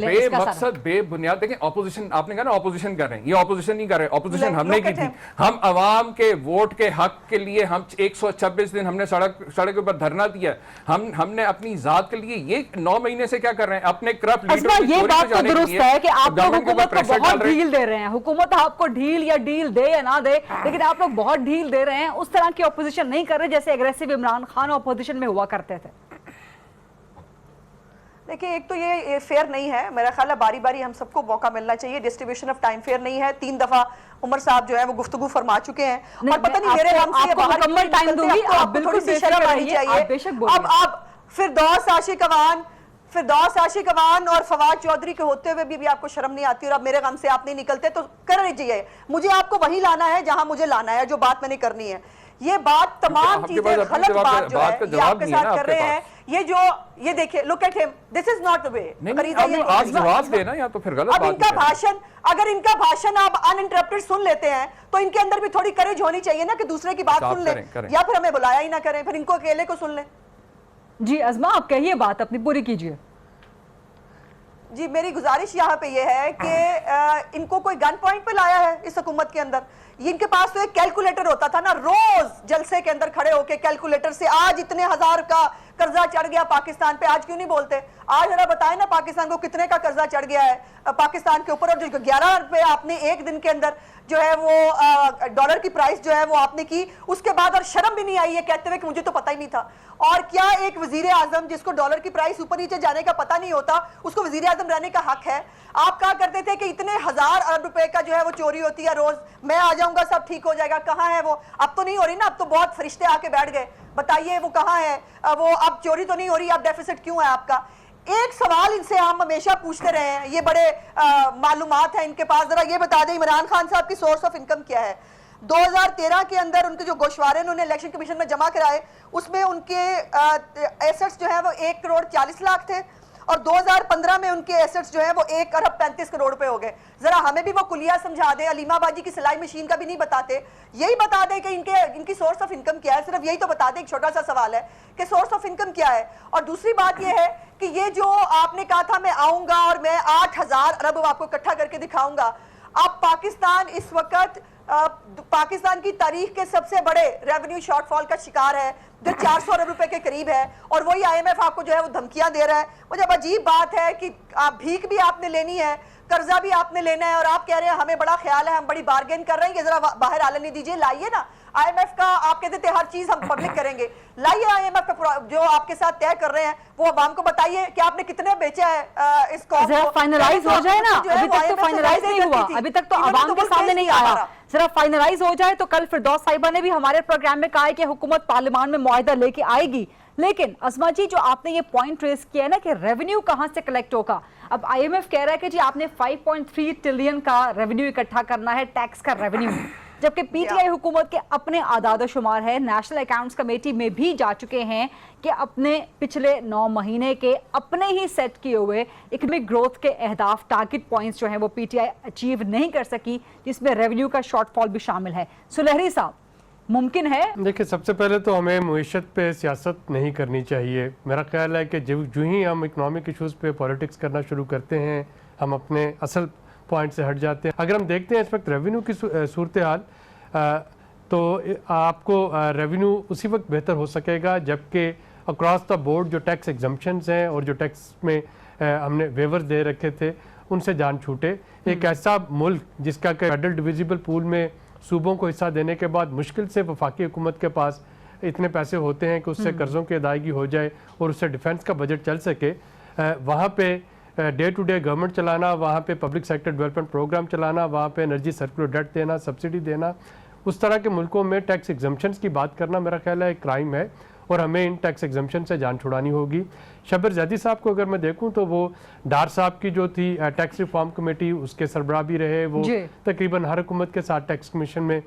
बेमकसद बेबुनियाद। देखें ऑपोजिशन, आपने कहा ना ऑपोजिशन कर रहे हैं, ये ऑपोजिशन नहीं कर रहे, ऑपोजिशन हमने की थी। हम अवाम के वोट के हक के लिए हम 126 दिन हमने सड़क के ऊपर धरना दिया। हमने अपनी जात के लिए ये 9 महीने से क्या कर रहे हैं, अपने करप्ट लीडर ये बात तो दुरुस्त है कि आप लोग हुकूमत को बहुत ढील दे रहे हैं, हुकूमत आपको ढील या डील दे या ना दे, लेकिन आप लोग बहुत ढील दे रहे हैं। उस तरह की ऑपोजिशन नहीं कर रहे जैसे एग्रेसिव इमरान खान ऑपोजिशन में हुआ करते थे। देखिए एक तो ये फेयर नहीं है, मेरा ख्याल है बारी बारी हम सबको मौका मिलना चाहिए, डिस्ट्रीब्यूशन ऑफ टाइम फेयर नहीं है। 3 दफा उमर साहब जो है वो गुफ्तगू फरमा चुके हैं और पता नहीं मेरे नाम से मुकम्मल टाइम दूंगी, आप बिल्कुल बेशर्म रहिए, आप बेशक बोलिए। अब फिरदौस आशिक अवान और फवाद चौधरी के होते हुए भी आपको शर्म नहीं आती और अब मेरे गम से आप नहीं निकलते तो कर लीजिए। मुझे आपको वहीं लाना है जहां मुझे लाना है, जो बात मैंने करनी है। ये बात तमाम चीजें गलत बात जो है ये आपके साथ कर रहे हैं। ये देखिए, look at him, this is not the way. आप जवाब देना या तो फिर गलत अब इनका भाषण, अगर इनका भाषण आप अनइंटरप्टेड सुन लेते हैं तो इनके अंदर भी थोड़ी करेज होनी चाहिए ना कि दूसरे की बात सुन ले, या फिर हमें बुलाया ही ना करें, फिर इनको अकेले को सुन ले। जी अज़मा आप कहिए, बात अपनी पूरी कीजिए। जी मेरी गुजारिश यहाँ पे ये है कि इनको कोई गन पॉइंट पे लाया है इस हुकूमत के अंदर। इनके पास तो एक कैलकुलेटर होता था ना, रोज जलसे के अंदर खड़े होके कैलकुलेटर से आज इतने हजार का कर्जा चढ़ गया पाकिस्तान पे, आज क्यों नहीं बोलते? आज जरा बताएं ना पाकिस्तान को कितने का कर्जा चढ़ गया है पाकिस्तान के ऊपर, और जो 11 रुपए आपने एक दिन के अंदर जो है वो डॉलर की प्राइस जो है वो आपने की, उसके बाद और शर्म भी नहीं आई है कहते हुए कि मुझे तो पता ही नहीं था। और क्या एक वजीर आजम जिसको डॉलर की प्राइस ऊपर नीचे जाने का पता नहीं होता, उसको वजीर आजम रहने का हक है? आप कहा करते थे कि इतने हजार अरब रुपए का जो है वो चोरी होती है रोज, मैं आ जाऊंगा सब ठीक हो जाएगा। कहाँ है वो? अब तो नहीं हो रही ना, अब तो बहुत फरिश्ते आके बैठ गए। बताइए वो कहाँ है वो? अब चोरी तो नहीं हो रही, अब डेफिसिट क्यों है आपका? एक सवाल इनसे हम हमेशा पूछते रहे हैं, ये बड़े मालूमात है इनके पास, जरा ये बता दें इमरान खान साहब की सोर्स ऑफ इनकम क्या है? 2013 के अंदर उनके जो गोशवारे उन्होंने इलेक्शन कमीशन में जमा कराए, उसमें उनके एसेट्स जो है वो 1 करोड़ 40 लाख थे, और 2015 में उनके एसेट्स जो है वो 1 अरब 35 करोड़ रुपए हो गए। जरा हमें भी वो कुलिया समझा दे, अलीमा बाजी की सिलाई मशीन का भी नहीं बताते, यही बता दे कि इनकी सोर्स ऑफ इनकम क्या है, सिर्फ यही तो बता दे। एक छोटा सा सवाल है कि सोर्स ऑफ इनकम क्या है। और दूसरी बात यह है कि ये जो आपने कहा था मैं आऊंगा और मैं 8000 अरब आपको इकट्ठा करके दिखाऊंगा, अब पाकिस्तान इस वक्त पाकिस्तान की तारीख के सबसे बड़े रेवेन्यू शॉर्टफॉल का शिकार है, जो 400 अरब रुपए के करीब है, और वही IMF आपको जो है वो धमकियां दे रहा है। मुझे अजीब बात है कि भीख भी आपने लेनी है, कर्जा भी आपने लेना है, और आप कह रहे हैं हमें बड़ा ख्याल है, हम बड़ी बार्गेन कर रहे हैं, ये जरा बाहर आने नहीं दीजिए, लाइए ना IMF का। आप कहते थे हर चीज हम पब्लिक करेंगे, लाइए IMF का जो आपके साथ तय कर रहे हैं वो अवाम को बताइए कि आपने कितने बेचा है इसको। फाइनलाइज हो जाए ना, अभी तक तो फाइनलाइज नहीं हुआ, अभी तक तो अवाम के सामने नहीं आया, जरा फाइनलाइज हो जाए तो कल फिरदौस साहिबा ने भी हमारे प्रोग्राम में कहा है कि हुकूमत पार्लियामान में मुआहिदा लेके आएगी। लेकिन अज़मा जी जो आपने ये पॉइंट रेस किया है ना कि रेवेन्यू कहां से कलेक्ट होगा, अब IMF कह रहा है कि जी आपने 5.3 ट्रिलियन का रेवेन्यू इकट्ठा करना है, टैक्स का रेवेन्यू, जबकि PTI हुकूमत के अपने आदाद शुमार है, नेशनल अकाउंट्स कमेटी में भी जा चुके हैं कि अपने पिछले 9 महीने के अपने ही सेट किए हुए इकोनॉमिक ग्रोथ के अहदाफ, टारगेट पॉइंट्स जो हैं वो PTI अचीव नहीं कर सकी, जिसमें रेवेन्यू का शॉर्टफॉल भी शामिल है। सुलहरी साहब, मुमकिन है? देखिए, सबसे पहले तो हमें मईशत पे सियासत नहीं करनी चाहिए। मेरा ख्याल है कि जो ही हम इकोनॉमिक इशूज़ पे पॉलिटिक्स करना शुरू करते हैं, हम अपने असल पॉइंट से हट जाते हैं। अगर हम देखते हैं इस वक्त रेवेन्यू की सूरत हाल, तो आपको रेवेन्यू उसी वक्त बेहतर हो सकेगा जबकि अक्रॉस द बोर्ड जो टैक्स एग्जम्पशंस हैं और जो टैक्स में हमने वेवर्स दे रखे थे उनसे जान छूटे। एक ऐसा मुल्क जिसका कि फेडरल डिविजिबल पूल में सूबों को हिस्सा देने के बाद मुश्किल से वफाकी हुकूमत के पास इतने पैसे होते हैं कि उससे कर्ज़ों की अदायगी हो जाए और उससे डिफेंस का बजट चल सके, वहाँ पे डे टू डे गवर्नमेंट चलाना, वहाँ पे पब्लिक सेक्टर डेवलपमेंट प्रोग्राम चलाना, वहाँ पे एनर्जी सर्कुलर डेट देना, सब्सिडी देना, उस तरह के मुल्कों में टैक्स एग्जम्पशंस की बात करना मेरा ख्याल है एक क्राइम है और हमें इन टैक्स एग्जम्पशन से जान छुड़ानी होगी। शब्बर ज़ैदी साहब को अगर मैं देखूं तो वो डार साहब की जो थी टैक्स रिफॉर्म कमेटी, उसके सरबराह भी रहे। वो तकरीबन हर हुकूमत के साथ टैक्स कमीशन में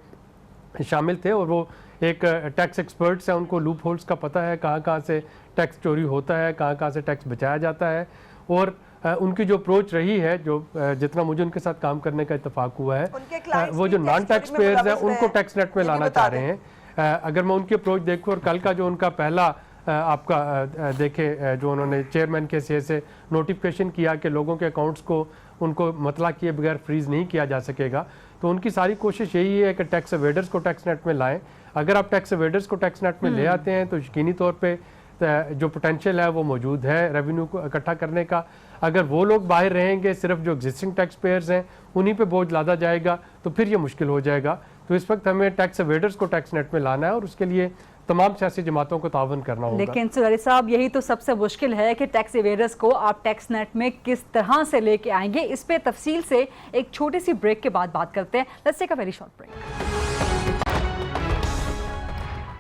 शामिल थे और वो एक टैक्स एक्सपर्ट्स हैं, उनको लूप होल्स का पता है, कहाँ कहाँ से टैक्स चोरी होता है, कहाँ कहाँ से टैक्स बचाया जाता है। और उनकी जो अप्रोच रही है, जो जितना मुझे उनके साथ काम करने का इत्तेफाक हुआ है, वो जो नॉन टैक्स पेयर्स हैं उनको टैक्स नेट में लाना चाह रहे हैं। अगर मैं उनकी अप्रोच देखूँ और कल का जो उनका पहला आपका देखें, जो उन्होंने चेयरमैन के से नोटिफिकेशन किया कि लोगों के अकाउंट्स को उनको मतला किए बगैर फ्रीज नहीं किया जा सकेगा, तो उनकी सारी कोशिश यही है कि टैक्स अवेडर्स को टैक्स नेट में लाएं। अगर आप टैक्स अवेडर्स को टैक्स नेट में ले आते हैं तो यकीनी तौर पे जो पोटेंशियल है वो मौजूद है रेवेन्यू को इकट्ठा करने का। अगर वो लोग बाहर रहेंगे, सिर्फ जो एग्जिस्टिंग टैक्स पेयर्स हैं उन्हीं पे बोझ लादा जाएगा, तो फिर ये मुश्किल हो जाएगा। तो इस वक्त हमें टैक्स अवेडर्स को टैक्स नेट में लाना है और उसके लिए तमाम सियासी जमातों को तावन करना होगा। लेकिन सुलरी साहब, यही तो सबसे मुश्किल है कि टैक्स एवेडर्स को आप टैक्स नेट में किस तरह से लेके आएंगे। इस पे तफसील से एक छोटी सी ब्रेक के बाद बात करते हैं। Let's take a very short break.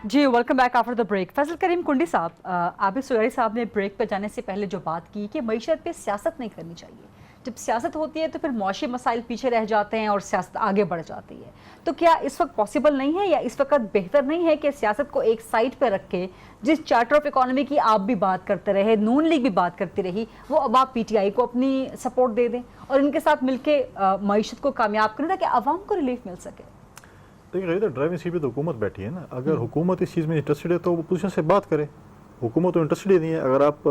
जी, welcome back after the break. Faisal Karim Kundi sahab, Abid सुलरी साहब ने ब्रेक पर जाने से पहले जो बात की कि मईशत पे सियासत नहीं करनी चाहिए। जब सियासत होती है तो फिर मुआशी मसाइल पीछे रह जाते हैं और सियासत आगे बढ़ जाती है। तो क्या इस वक्त पॉसिबल नहीं है या इस वक्त बेहतर नहीं है कि सियासत को एक साइड पर रख के, जिस चार्टर ऑफ इकोनॉमी की आप भी बात करते रहे, नून लीग भी बात करती रही, वो अब आप पीटीआई को अपनी सपोर्ट दे दें और इनके साथ मिलकर मईशत को कामयाब करें ताकि आवाम को रिलीफ मिल सके? देखिए, ड्राइविंग सीट पे तो हुकूमत बैठी है ना। अगर हुकूमत इस चीज़ में इंटरेस्टेड है तो वो पोजीशन से बात करे। हुकूमत तो इंटरेस्टेड ही नहीं है। अगर आप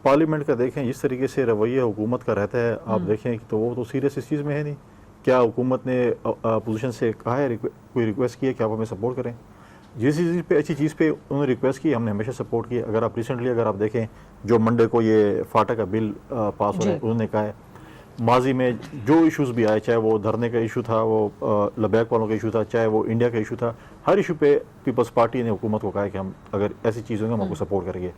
पार्लियामेंट का देखें, जिस तरीके से रवैया हुकूमत का रहता है, आप देखें तो वो तो सीरियस इस चीज़ में है नहीं। क्या हुकूमत ने पोजीशन से कहा है, कोई रिक्वेस्ट की है कि आप हमें सपोर्ट करें? जिस चीज़ पे, अच्छी चीज़ पे उन्होंने रिक्वेस्ट की, हमने हमेशा सपोर्ट किया। अगर आप रिसेंटली अगर आप देखें, जो मंडे को ये फाटा का बिल पास हो रहा है, उन्होंने कहा है माजी में जो इश्यूज़ भी आए, चाहे वो धरने का इशू था, वो लद्दाख वालों का इशू था, चाहे वो इंडिया का इशू था, हर इशू पे पीपल्स पार्टी ने हुकूमत को कहा है कि हम अगर ऐसी चीज़ होंगी हम आपको सपोर्ट करेंगे।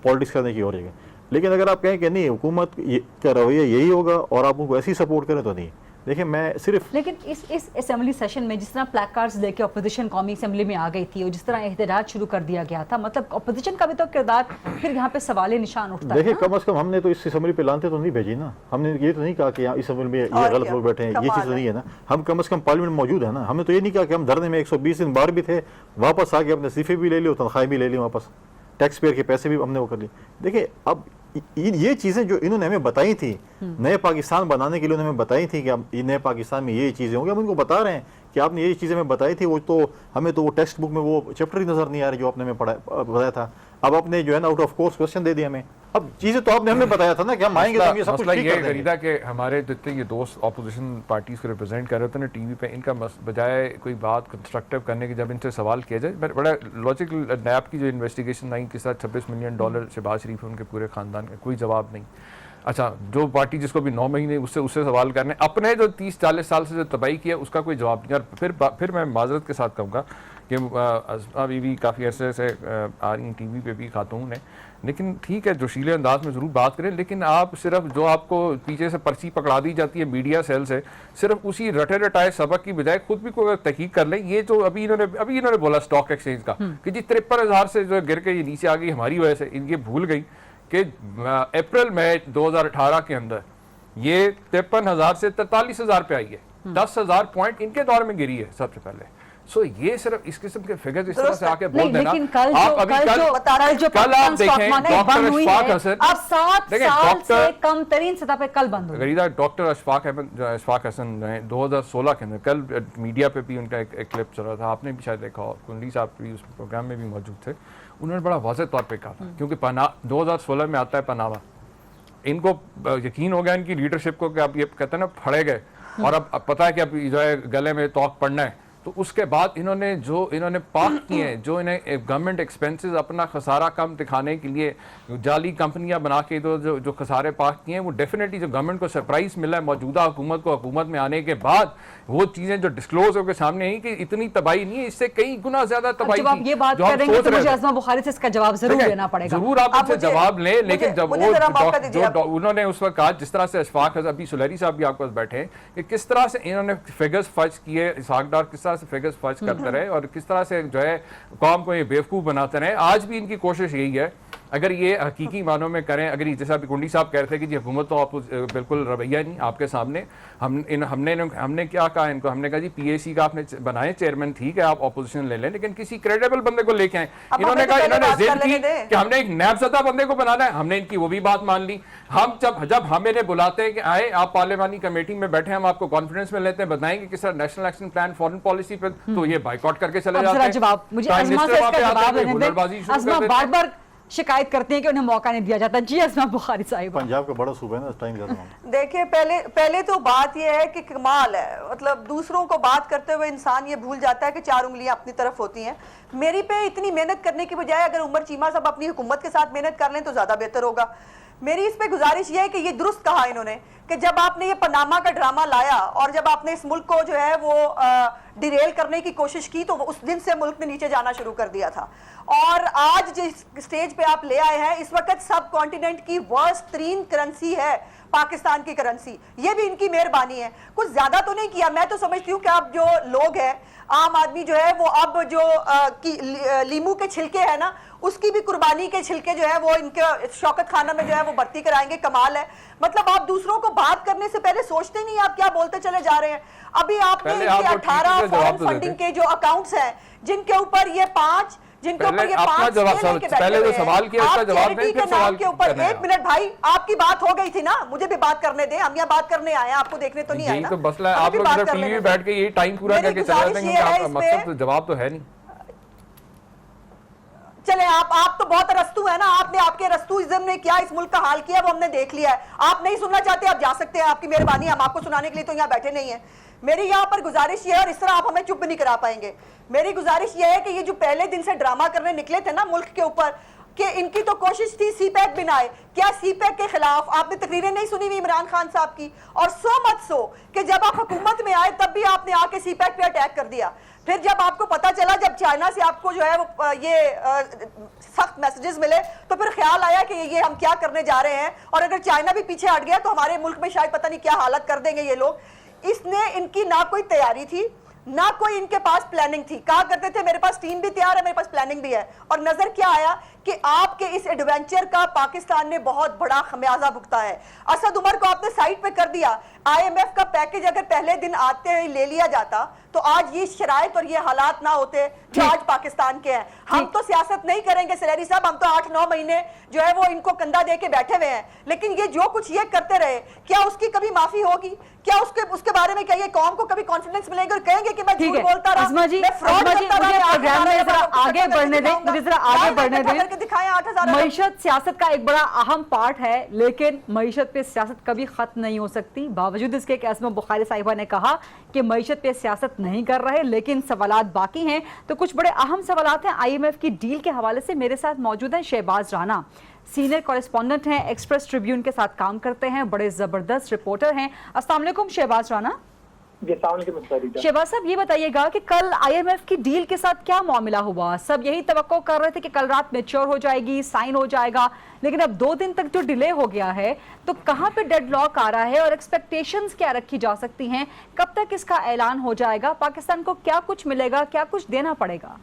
पॉलिटिक्स करने की और जगह। लेकिन अगर आप कहें कि नहीं, हुकूमत का रवैया यही होगा और आप उनको ऐसे ही सपोर्ट करें, तो नहीं। देखिए, मैं सिर्फ लेकिन इस असेंबली सेशन में जिस तरह प्लैक कार्ड्स लेके अपोजिशन कौमी असेंबली में आ गई थी और जिस तरह एहतजाज शुरू कर दिया गया था, मतलब अपोजिशन का भी तो किरदार फिर यहाँ पे सवाल निशान उठता है। देखिए, कम से कम हमने तो इस असेंबली पे लानते तो नहीं भेजी ना। हमने ये तो नहीं कहा कि यहाँ इस असेंबली में ये गलत लोग बैठे हैं, ये चीज़ तो नहीं है ना। हम कम से कम पार्लियामेंट में मौजूद है ना। हमने तो ये नहीं कहा कि हम धरने में 120 दिन बाहर भी थे, वापस आके अपने इस्तीफे भी ले लिए, तनख्वाहें भी ले ली वापस, टैक्स पेयर के पैसे भी हमने वो कर लिए। देखिए, अब ये चीज़ें जो इन्होंने हमें बताई थी, नए पाकिस्तान बनाने के लिए उन्होंने हमें बताई थी कि अब नए पाकिस्तान में ये चीज़ें होंगी, हम उनको बता रहे हैं कि आपने ये चीज़ें हमें बताई थी, वो तो हमें तो वो टेक्स्ट बुक में वो चैप्टर ही नज़र नहीं आ रही जो आपने हमें बताया था। अब आपने जो है ना आउट ऑफ कोर्स क्वेश्चन दे दिया हमें। अब चीज़ें तो आपने हमें बताया था ना कि हम आएंगे तो हम ये सब कुछ ठीक कर देंगे। खरीदा कि हमारे जितने ये दोस्त अपोजिशन पार्टीज़ को रिप्रेजेंट कर रहे होते हैं ना टीवी पे, इनका बजाय कोई बात कंस्ट्रक्टिव करने की जब इनसे सवाल किया जाए, बड़ा लॉजिकल नैब की जो इन्वेस्टिगेशन आई के साथ $26 मिलियन शहबाज शरीफ है, उनके पूरे ख़ानदान का कोई जवाब नहीं। अच्छा, जो पार्टी जिसको भी 9 महीने उससे सवाल करने, अपने जो 30-40 साल से जो तबाही किया उसका कोई जवाब नहीं। और फिर मैं माजरत के साथ कहूँगा कि अभी भी काफ़ी अरसे से आ रही टीवी पे भी खातून है, लेकिन ठीक है जोशीले अंदाज में ज़रूर बात करें, लेकिन आप सिर्फ जो आपको पीछे से पर्ची पकड़ा दी जाती है मीडिया सेल से, सिर्फ उसी रटे रटाए सबक की बजाय खुद भी कोई तहकीक कर लें। ये जो अभी इन्होंने बोला स्टॉक एक्सचेंज का कि जी 53,000 से जो गिर के ये नीचे आ गई हमारी वजह से, इनके भूल गई कि अप्रैल मई 2018 के अंदर ये 53,000 से 43,000 पे आई है। 10,000 पॉइंट इनके दौर में गिरी है सबसे पहले। सो ये सिर्फ इस किस्म के फिगर्स इस तरह से आके बोल नहीं, देना, लेकिन कल आप जो अभी कल जो कल आप देखें डॉक्टर अशफाक हसन, अब 7 देखिए, साल से डॉक्टर- कम तरीन सतह पे कल बंद हुई। गरीदा डॉक्टर अशफाक हसन जो है 2016 के अंदर, कल मीडिया पे भी उनका एक क्लिप चल रहा था, आपने भी शायद देखा, कुंडली साहब भी उस प्रोग्राम में भी मौजूद थे, उन्होंने बड़ा वाज़ेह तौर पे कहा था, क्योंकि 2016 में आता है पनामा, इनको यकीन हो गया इनकी लीडरशिप को कि अब ये कहते हैं ना फड़े गए, और अब पता है कि अब जो है गले में तोक पड़ना है, तो उसके बाद इन्होंने पाक किए हैं, जो इन्हें गवर्नमेंट एक्सपेंसेस अपना खसारा कम दिखाने के लिए जाली कंपनियां बना के जो खसारे पाक किए हैं, वो डेफिनेटली जो गवर्नमेंट को सरप्राइज मिला है मौजूदा हुकूमत को, हुकूमत में आने के बाद वो चीजें जो डिस्क्लोज होकर सामने आई कि इतनी तबाही नहीं है, इससे कई गुना ज्यादा तबाही जब आप ये बात करेंगे तो मुझे अज़मा बुखारी से इसका जवाब जरूर देना पड़ेगा। जरूर आप उनसे जवाब लें, लेकिन जब वो उन्होंने उस वक्त कहा, जिस तरह से अशफाक अभी सुलहरी साहब भी आपके पास बैठे हैं, कि किस तरह से इन्होंने फिगर्स फर्ज किए, इसहाक डार किस तरह से फिगर्स फर्ज करते रहे और किस तरह से जो है कौम को ये बेवकूफ़ बनाते रहे। आज भी इनकी कोशिश यही है, अगर ये हकीकी मानों में करें, अगर जैसा अभी कुंडी साहब कह रहे थे कि जी हुकूमत तो बिल्कुल रवैया नहीं आपके सामने, हमने क्या कहा इनको, हमने कहा जी PAC का आपने बनाए चेयरमैन, ठीक है आप ऑपोजिशन ले लें, लेकिन किसी क्रेडिबल बंदे को लेके आए। इन्होंने कहा, इन्होंने जिद की कि हमने एक नैबज़दा बंदे को बनाना है, हमने इनकी वो भी बात मान ली। हम जब हम इन्हें बुलाते हैं कि आए आप पार्लियामानी कमेटी में बैठे, हम आपको कॉन्फ्रेंस में लेते हैं, बताएंगे किस तरह national action plan foreign policy पे, तो ये बाइकआउट करके चले जाते हैं। जवाब मुझे अज़मा से इसका जवाब लेने दें। अज़मा बार-बार शिकायत करते हैं कि उन्हें मौका नहीं दिया जाता। जी अज़मा बुखारी साहिब, पंजाब का बड़ा सूबा है ना, टाइम ज्यादा है। देखिए, पहले तो बात यह है कि कमाल है, मतलब दूसरों को बात करते हुए इंसान ये भूल जाता है कि 4 उंगलियां अपनी तरफ होती हैं। मेरी पे इतनी मेहनत करने की बजाय अगर उमर चीमा साहब अपनी हुकूमत के साथ मेहनत कर लें तो ज्यादा बेहतर होगा। मेरी इस पे गुजारिश ये है कि ये दुरुस्त कहा इन्होंने कि जब आपने ये पनामा का ड्रामा लाया और जब आपने इस मुल्क को जो है वो डिरेल करने की कोशिश की, तो उस दिन से मुल्क ने नीचे जाना शुरू कर दिया था। और आज जिस स्टेज पे आप ले आए हैं, इस वक्त सब कॉन्टिनेंट की वर्स्ट तरीन करेंसी है पाकिस्तान की करेंसी। ये भी इनकी मेहरबानी है, कुछ ज्यादा तो नहीं किया। मैं तो समझती हूँ कि अब जो लोग हैं, आम आदमी जो है वो अब जो लीमू के छिलके है ना, उसकी भी कुर्बानी के छिलके जो है वो इनके शौकत खाना में जो है वो भर्ती कराएंगे। कमाल है, मतलब आप दूसरों को बात करने से पहले सोचते नहीं, आप क्या बोलते चले जा रहे हैं। अभी आपने इनके 18 फॉरेन फंडिंग के जो अकाउंट्स हैं, जिनके ऊपर ये 5 जिनके ऊपर ये 5 पहले जो सवाल किया उसका जवाब दें, फिर सवाल के ऊपर 1 मिनट भाई, आपकी बात हो गई थी ना, मुझे भी बात करने दें। हम यहाँ बात करने आए हैं, आपको देखने तो नहीं आए ना। तो मसला है, आप लोग इधर टीवी में बैठ के ये टाइम पूरा करके चले जाते हैं, क्योंकि मकसद तो जवाब तो है नहीं। चले आप तो बहुत रस्तू है ना, आपने आपके रस्तूइज्म ने क्या इस मुल्क का हाल किया वो हमने देख लिया है। आप नहीं सुनना चाहते, आप जा सकते हैं, आपकी मेहरबानी, हम आपको सुनाने के लिए तो यहाँ बैठे नहीं है। मेरी यहाँ पर गुजारिश ये है, और इस तरह आप हमें चुप नहीं करा पाएंगे। मेरी गुजारिश ये है कि ये जो पहले दिन से ड्रामा करने निकले थे ना मुल्क के ऊपर, कि इनकी तो कोशिश थी CPEC बनाए, क्या CPEC के खिलाफ आपने तकरीरें नहीं सुनी हुई इमरान खान साहब की? और मत सो कि जब आप हुकूमत में आए तब भी आपने आके CPEC पे अटैक कर दिया। फिर जब आपको पता चला, जब चाइना से आपको जो है वो ये सख्त मैसेजेस मिले, तो फिर ख्याल आया कि ये हम क्या करने जा रहे हैं, और अगर चाइना भी पीछे हट गया तो हमारे मुल्क में शायद पता नहीं क्या हालत कर देंगे ये लोग। इसने इनकी ना कोई तैयारी थी, ना कोई इनके पास प्लानिंग थी। कहा करते थे मेरे पास टीम भी तैयार है, मेरे पास प्लानिंग भी है, और नजर क्या आया कि आपके इस एडवेंचर का पाकिस्तान ने बहुत बड़ा खमियाजा भुगता है। असद उमर को आपने साइड पे कर दिया। IMF का पैकेज अगर पहले दिन आते हुए ले लिया जाता तो आज ये शराइत और ये हालात ना होते जो आज पाकिस्तान के हैं। हम तो सियासत नहीं करेंगे सलेरी साहब, हम तो 8-9 महीने जो है वो इनको कंधा दे के बैठे हुए हैं, लेकिन ये जो कुछ ये करते रहे, क्या उसकी कभी माफी होगी? क्या उसके बारे में क्या ये कौम को कभी कॉन्फिडेंस मिलेगा और कहेंगे कि मैं झूठ बोलता रहा, मैं फ्रॉड करता रहा? आगे बढ़ने दें, मुझे जरा आगे बढ़ने दें। दिखाएं 8,000। मईशत सियासत का एक बड़ा अहम पार्ट है, लेकिन मईशत पे सियासत कभी खत्म नहीं हो सकती। बावजूद इसके कि अज़मा बुखारी साहिबा ने कहा कि मईशत पे सियासत नहीं कर रहे, लेकिन सवालात बाकी हैं। तो कुछ बड़े अहम सवालात हैं IMF की डील के हवाले से। मेरे साथ मौजूद हैं शहबाज राना, सीनियर कॉरेस्पॉन्डेंट हैं, एक्सप्रेस ट्रिब्यून के साथ काम करते हैं, बड़े जबरदस्त रिपोर्टर हैं। अस्सलाम वालेकुम शहबाज राना। शहबाज साहब, ये बताइएगा कि कल IMF की डील के साथ क्या मामला हुआ? सब यही तवक्को कर रहे थे कि कल रात मैच्योर हो जाएगी, साइन हो जाएगा, लेकिन अब 2 दिन तक जो डिले हो गया है, तो कहां पे डेडलॉक आ रहा है और एक्सपेक्टेशंस क्या रखी जा सकती हैं? कब तक इसका ऐलान हो जाएगा? पाकिस्तान को क्या कुछ मिलेगा, क्या कुछ देना पड़ेगा?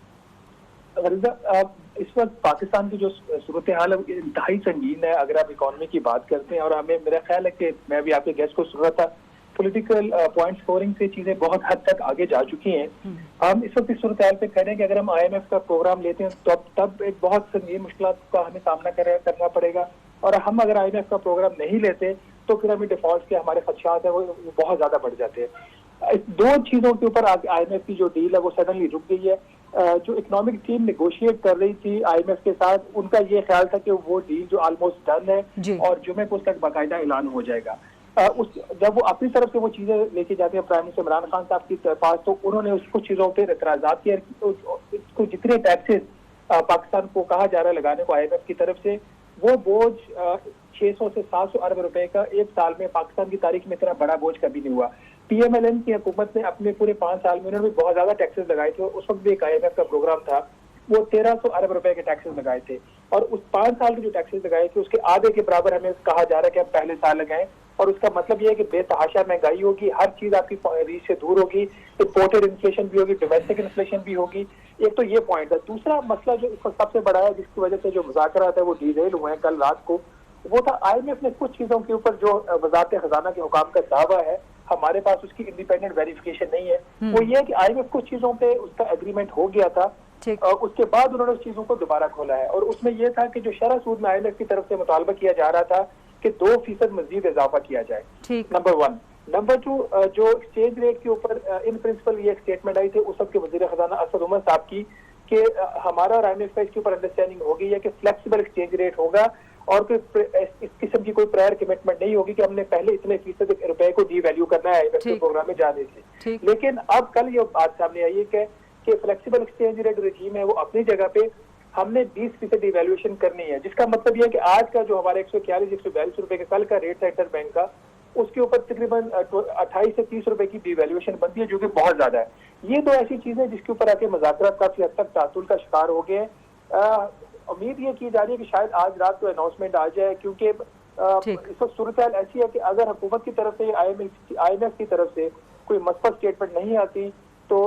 इस वक्त पाकिस्तान की जो सूरत हाल है इंतहाई संगीन है। अगर आप इकोनॉमी की बात करते हैं, और हमें मेरा ख्याल है कि मैं भी आपके गेस्ट को सुन रहा था पॉलिटिकल पॉइंट स्कोरिंग से चीजें बहुत हद तक आगे जा चुकी हैं। हम इस वक्त इस सूरत हाल पे कह रहे हैं कि अगर हम IMF का प्रोग्राम लेते हैं तो तब एक बहुत संगीन मुश्किलात का हमें सामना करना पड़ेगा, और हम अगर IMF का प्रोग्राम नहीं लेते तो फिर हमें डिफॉल्ट के हमारे खदशात है वो बहुत ज्यादा बढ़ जाते हैं। इस दो चीजों के ऊपर IMF की जो डील है वो सडनली रुक गई है। जो इकोनॉमिक टीम नेगोशिएट कर रही थी IMF के साथ, उनका ये ख्याल था कि वो डील जो ऑलमोस्ट डन है और जुमे को उसका बाकायदा ऐलान हो जाएगा। जब वो अपनी तरफ से वो चीजें लेके जाते हैं प्राइम मिनिस्टर इमरान खान साहब के पास, तो उन्होंने उस कुछ चीजों पर एतराजात किए। उसको जितने टैक्सेस पाकिस्तान को कहा जा रहा है लगाने को IMF की तरफ से, वो बोझ 600 से 700 अरब रुपए का एक साल में पाकिस्तान की तारीख में इतना बड़ा बोझ कभी नहीं हुआ। PMLN की हुकूमत ने अपने पूरे 5 साल में उन्होंने बहुत ज्यादा टैक्सेस लगाए थे। उस वक्त भी एक IMF का प्रोग्राम था, वो 1300 अरब रुपए के टैक्सेस लगाए थे, और उस 5 साल के जो टैक्सेस लगाए थे उसके आधे के बराबर हमें कहा जा रहा है कि हम पहले साल लगाएं। और उसका मतलब ये है कि बेतहाशा महंगाई होगी, हर चीज आपकी रीच से दूर होगी, इम्पोर्टेड इन्फ्लेशन भी होगी, डोमेस्टिक इन्फ्लेशन भी होगी। एक तो ये पॉइंट है। दूसरा मसला जो इस वक्त सबसे बड़ा है, जिसकी वजह से जो मुज़ाकरात है वो डिरेल हुए हैं कल रात को, वो था IMF ने कुछ चीजों के ऊपर जो वज़ारत खजाना के हुकाम का दावा है, हमारे पास उसकी इंडिपेंडेंट वेरिफिकेशन नहीं है। वो ये है कि IMF कुछ चीजों पे उसका एग्रीमेंट हो गया था, उसके बाद उन्होंने उस चीजों को दोबारा खोला है, और उसमें यह था कि जो शरह सूद में IMF की तरफ से मुतालबा किया जा रहा था कि 2% मजीद इजाफा किया जाए, नंबर 1। नंबर 2, जो एक्सचेंज रेट के ऊपर इन प्रिंसिपल ये स्टेटमेंट आई थी उस वक्त के वजीर खजाना असद उमर साहब की कि हमारा और IMF का इसके ऊपर अंडरस्टैंडिंग हो गई है कि फ्लेक्सिबल एक्सचेंज रेट होगा, और इस किस्म की कोई प्रायर कमिटमेंट नहीं होगी कि हमने पहले इतने फीसद रुपए को डी वैल्यू करना है IMF के प्रोग्राम में जाने से। लेकिन अब कल ये बात सामने आई है कि फ्लेक्सिबल एक्सचेंज रेट रेजीम है वो अपनी जगह पे, हमने 20% इवैल्यूएशन करनी है, जिसका मतलब यह है कि आज का जो हमारे 141-142 रुपए के कल का रेट था सेंट्रल बैंक का, उसके ऊपर तकरीबन 28 से 30 रुपए की डिवैल्यूएशन बनती है, जो कि बहुत ज्यादा है। ये दो ऐसी चीजें जिसके ऊपर आके मुज़ाकरात काफी हद तक तातुल का शिकार हो गए हैं। उम्मीद ये की जा रही है कि शायद आज रात को अनाउंसमेंट आ जाए, क्योंकि इस वक्त सूरत हाल ऐसी है कि अगर हुकूमत की तरफ से IMF की तरफ से कोई मस्बत स्टेटमेंट नहीं आती, तो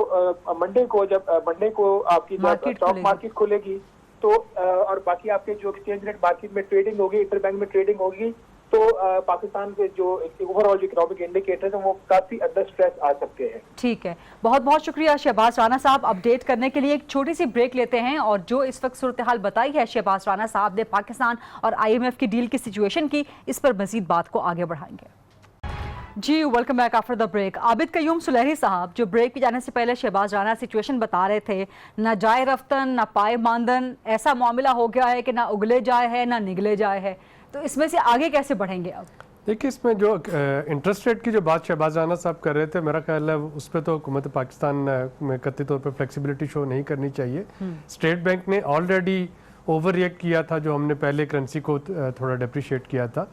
मंडे को आपकी स्टॉक मार्केट खुलेगी, तो और बाकी आपके जो एक्सचेंज रेट मार्केट में ट्रेडिंग होगी, इंटरबैंक में ट्रेडिंग होगी, तो पाकिस्तान के जो ओवरऑल इकोनॉमिक इंडिकेटर्स हैं वो काफी अंडर स्ट्रेस आ सकते हैं। ठीक है, बहुत बहुत शुक्रिया शहबाज राना साहब अपडेट करने के लिए। एक छोटी सी ब्रेक लेते हैं, और जो इस वक्त सूरत हाल बताई है शहबाज राना साहब ने पाकिस्तान और IMF की डील की सिचुएशन की, इस पर मजीद बात को आगे बढ़ाएंगे। जी welcome back after the break. Abid Qayyum Sulehri sahab, जो ब्रेक पे जाने से पहले शहबाज राना सिचुएशन बता रहे थे, ना जाए रफ्तन ना पाए मानदन, ऐसा मामला हो गया है कि ना उगले जाए है ना निगले जाए है, तो इसमें से आगे कैसे बढ़ेंगे अब? देखिए, इसमें जो इंटरेस्ट रेट की जो बात शहबाज राना साहब कर रहे थे, मेरा ख्याल है उस पर तो हुकूमत पाकिस्तान में कतई तौर पर फ्लेक्सिबिलिटी शो नहीं करनी चाहिए। स्टेट बैंक ने ऑलरेडी ओवर रिएक्ट किया था, जो हमने पहले करेंसी को थोड़ा डिप्रिशिएट किया था,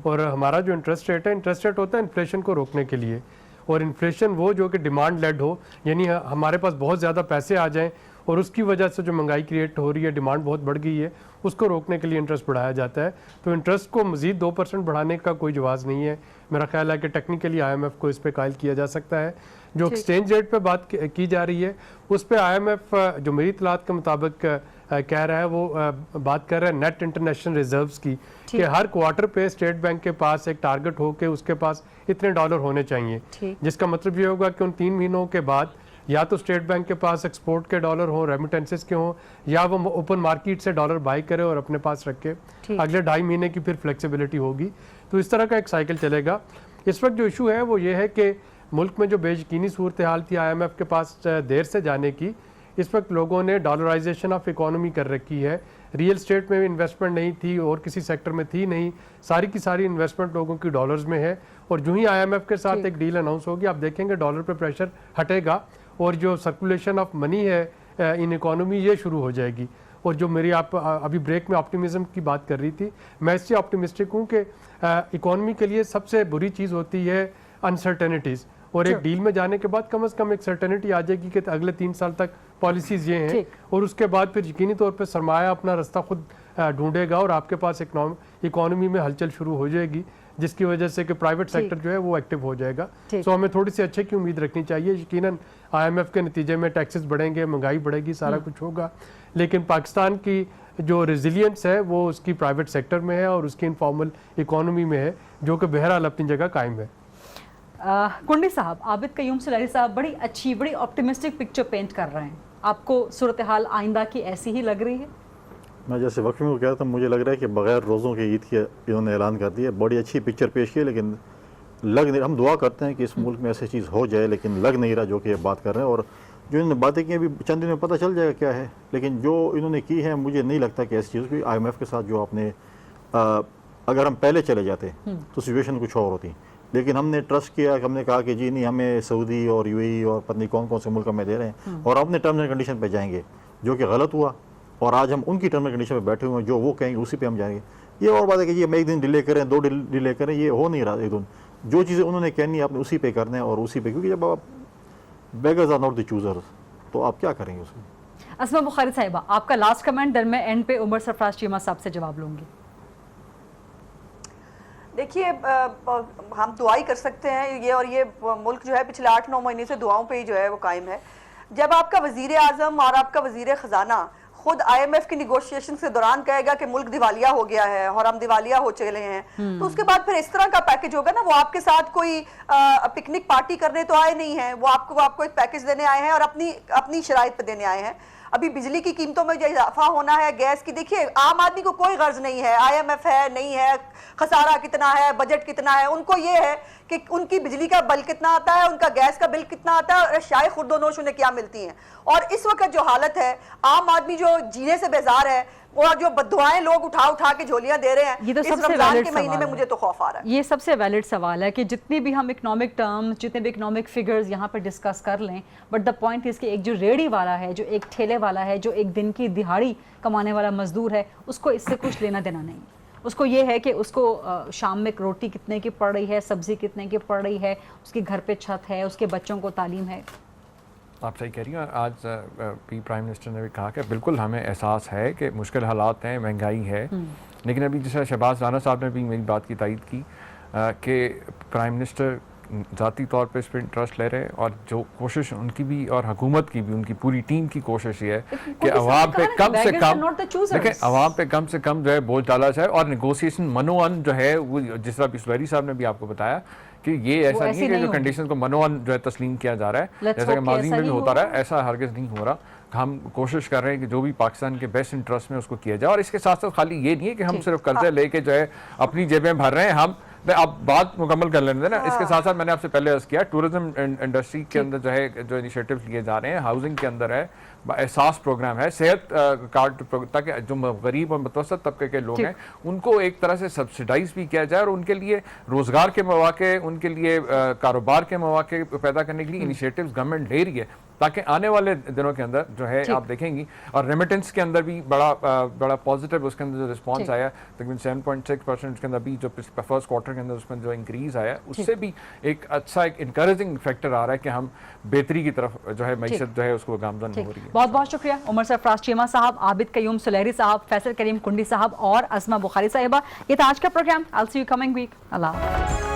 और हमारा जो इंटरेस्ट रेट होता है इन्फ्लेशन को रोकने के लिए, और इन्फ्लेशन वो जो कि डिमांड लेड हो, यानी हमारे पास बहुत ज़्यादा पैसे आ जाएं और उसकी वजह से जो महंगाई क्रिएट हो रही है, डिमांड बहुत बढ़ गई है, उसको रोकने के लिए इंटरेस्ट बढ़ाया जाता है। तो इंटरेस्ट को मज़ीद 2% बढ़ाने का कोई जवाज़ नहीं है। मेरा ख्याल है कि टेक्निकली IMF को इस पर कायल किया जा सकता है। जो एक्सचेंज रेट पे बात की जा रही है, उस पर IMF जो मेरी इतलात के मुताबिक कह रहा है, वो बात कर रहा है नेट इंटरनेशनल रिजर्व्स की, कि हर क्वार्टर पे स्टेट बैंक के पास एक टारगेट हो के उसके पास इतने डॉलर होने चाहिए, जिसका मतलब ये होगा कि उन 3 महीनों के बाद या तो स्टेट बैंक के पास एक्सपोर्ट के डॉलर हो, रेमिटेंसेस के हों, या वो ओपन मार्केट से डॉलर बाई करे और अपने पास रखे। अगले 2.5 महीने की फिर फ्लेक्सिबिलिटी होगी। तो इस तरह का एक साइकिल चलेगा। इस वक्त जो इशू है वो ये है कि मुल्क में जो बेयकीनी सूरत हाल थी IMF के पास देर से जाने की, इस वक्त लोगों ने डॉलराइजेशन ऑफ इकोनॉमी कर रखी है। रियल स्टेट में भी इन्वेस्टमेंट नहीं थी और किसी सेक्टर में थी नहीं, सारी की सारी इन्वेस्टमेंट लोगों की डॉलर्स में है। और जो ही IMF के साथ एक डील अनाउंस होगी, आप देखेंगे डॉलर पे प्रेशर हटेगा और जो सर्कुलेशन ऑफ मनी है इन इकोनॉमी, ये शुरू हो जाएगी। और जो मेरी आप अभी ब्रेक में ऑप्टिमिज्म की बात कर रही थी, मैं इससे ऑप्टिमिस्टिक हूँ कि इकोनॉमी के लिए सबसे बुरी चीज़ होती है अनसर्टेनिटीज़, और एक डील में जाने के बाद कम से कम एक सर्टेनिटी आ जाएगी कि अगले 3 साल तक पॉलिसीज़ ये हैं, और उसके बाद फिर यकीनी तौर पे सरमाया अपना रास्ता खुद ढूंढेगा और आपके पास इकोनॉमी में हलचल शुरू हो जाएगी, जिसकी वजह से कि प्राइवेट सेक्टर जो है वो एक्टिव हो जाएगा। सो हमें थोड़ी सी अच्छे की उम्मीद रखनी चाहिए। यकीनन IMF के नतीजे में टैक्सेस बढ़ेंगे, महंगाई बढ़ेगी, सारा कुछ होगा, लेकिन पाकिस्तान की जो रेजिलियंस है वो उसकी प्राइवेट सेक्टर में है और उसकी इनफॉर्मल इकोनॉमी में है, जो कि बहरहाल अपनी जगह कायम है। कुंडी साहब, आबिद कयूम सुलैरी साहब बड़ी अच्छी, बड़ी ऑप्टिमिस्टिक पिक्चर पेंट कर रहे हैं। आपको सूरत हाल आइंदा की ऐसी ही लग रही है? मैं जैसे वक्त में कह रहा था, मुझे लग रहा है कि बगैर रोज़ों के ईद के इन्होंने ऐलान कर दिया। बड़ी अच्छी पिक्चर पेश की, लेकिन लग नहीं, हम दुआ करते हैं कि इस मुल्क में ऐसी चीज़ हो जाए, लेकिन लग नहीं रहा जो कि ये बात कर रहे हैं। और जो इन्होंने बातें की अभी चंद दिन में पता चल जाएगा क्या है, लेकिन जो इन्होंने की है मुझे नहीं लगता कि ऐसी चीज़ कोई IMF के साथ जो आपने अगर हम पहले चले जाते तो सिचुएशन कुछ और होती। लेकिन हमने ट्रस्ट किया, हमने कहा कि जी नहीं, हमें सऊदी और UAE और पता नहीं कौन कौन से मुल्क हमें दे रहे हैं और अपने टर्म्स एंड कंडीशन पे जाएंगे, जो कि गलत हुआ। और आज हम उनकी टर्म एंड कंडीशन पे बैठे हुए हैं, जो वो कहेंगे उसी पे हम जाएंगे। ये और बात है कि जी हम एक दिन डिले करें, 2 डिले करें, ये हो नहीं रहा। एक दिन जो चीज़ें उन्होंने कहनी है आपने उसी पे करना है और उसी पे, क्योंकि जब आप beggars are not the choosers, तो आप क्या करेंगे उसमें। अस्मा बुखारी साहिबा, आपका लास्ट कमेंट, देन मैं एंड पे उमर सरफराज चीमा साहब से जवाब लूंगी। देखिए, हम दुआ ही कर सकते हैं ये, और ये मुल्क जो है पिछले 8-9 महीने से दुआओं पे ही जो है वो कायम है। जब आपका वजीर आजम और आपका वजीर खजाना खुद IMF की निगोशिएशन के दौरान कहेगा कि मुल्क दिवालिया हो गया है और हम दिवालिया हो चले हैं, तो उसके बाद फिर इस तरह का पैकेज होगा ना। वो आपके साथ कोई पिकनिक पार्टी करने तो आए नहीं है, वो आपको एक पैकेज देने आए हैं और अपनी शराइत पे देने आए हैं। अभी बिजली की कीमतों में जो इजाफा होना है, गैस की, देखिए आम आदमी को कोई गर्ज नहीं है IMF है नहीं है, खसारा कितना है, बजट कितना है, उनको ये है कि उनकी बिजली का बिल कितना आता है, उनका गैस का बिल कितना आता है और शायद खुर्दोनोश उन्हें क्या मिलती हैं। और इस वक्त जो हालत है, आम आदमी जो जीने से बेजार है और जो बददुआएं लोग उठा के झोलियां दे रहे हैं, ये तो इस सबसे रमजान वैलिड के महीने में मुझे तो खौफ आ रहा है। ये सबसे वैलिड सवाल है कि जितनी भी हम इकोनॉमिक टर्म्स, जितने भी इकोनॉमिक फिगर्स यहाँ पर डिस्कस कर लें, बट द पॉइंट इज कि एक जो रेडी वाला है, जो एक ठेले वाला है, जो एक दिन की दिहाड़ी कमाने वाला मजदूर है, उसको इससे कुछ लेना देना नहीं। उसको ये है कि उसको शाम में रोटी कितने की पड़ रही है, सब्जी कितने की पड़ रही है, उसके घर पे छत है, उसके बच्चों को तालीम है। आप सही कह रही हैं। आज भी प्राइम मिनिस्टर ने भी कहा कि बिल्कुल हमें एहसास है कि मुश्किल हालात हैं, महंगाई है, लेकिन अभी जैसे शहबाज राना साहब ने भी मेरी बात की तायद की कि प्राइम मिनिस्टर ज़ाती तौर पे इस पर इंटरेस्ट ले रहे हैं और जो कोशिश उनकी भी और हुकूमत की भी, उनकी पूरी टीम की कोशिश ये है कि अवाम पे कम से कम, देखिए अवाम पे कम से कम जो है बोझ डाला जाए और नेगोशिएशन मनोअन जो है वो, जिस तरह सुलैरी साहब ने भी आपको बताया कि ये ऐसा नहीं है कि जो कंडीशन को मनोअन जो है तस्लीम किया जा रहा है, जैसा कि माजी में भी होता रहा है, ऐसा हरगिज़ नहीं हो रहा। हम कोशिश कर रहे हैं कि जो भी पाकिस्तान के बेस्ट इंटरेस्ट में उसको किया जाए। और इसके साथ साथ खाली ये नहीं है कि हम सिर्फ कर्जे लेके जो है अपनी जेबें भर रहे हैं। हम आप बात मुकम्मल कर लेने देना। इसके साथ साथ मैंने आपसे पहले अर्ज किया, टूरिज्म इंडस्ट्री के अंदर जो है जो इनिशिएटिव लिए जा रहे हैं, हाउसिंग के अंदर है, एहसास प्रोग्राम है, सेहत कार्ड, ताकि जो गरीब और मुतवसत तबके के लोग हैं उनको एक तरह से सब्सिडाइज भी किया जाए और उनके लिए रोज़गार के मौके, उनके लिए कारोबार के मौके पैदा करने के लिए इनिशिएटिव्स गवर्नमेंट ले रही है, ताकि आने वाले दिनों के अंदर जो है आप देखेंगी। और रेमिटेंस के अंदर भी बड़ा पॉजिटिव उसके अंदर जो रिस्पॉन्स आया, तकरीबन 7.6% के अंदर भी जो फर्स्ट क्वार्टर के अंदर उसमें जो इंक्रीज आया, उससे भी एक अच्छा एक इनकरेजिंग फैक्टर आ रहा है कि हम बेहतरी की तरफ जो है मईशत जो है उसको गामजन हो रही है। बहुत बहुत शुक्रिया उमर सरफराज चीमा साहब, आबिद कयूम सुलैरी साहब, फैसल करीम कुंडी साहब और अस्मा बुखारी साहिबा। ये था आज का programme. I will see you coming week. Allah हाफ़िज़।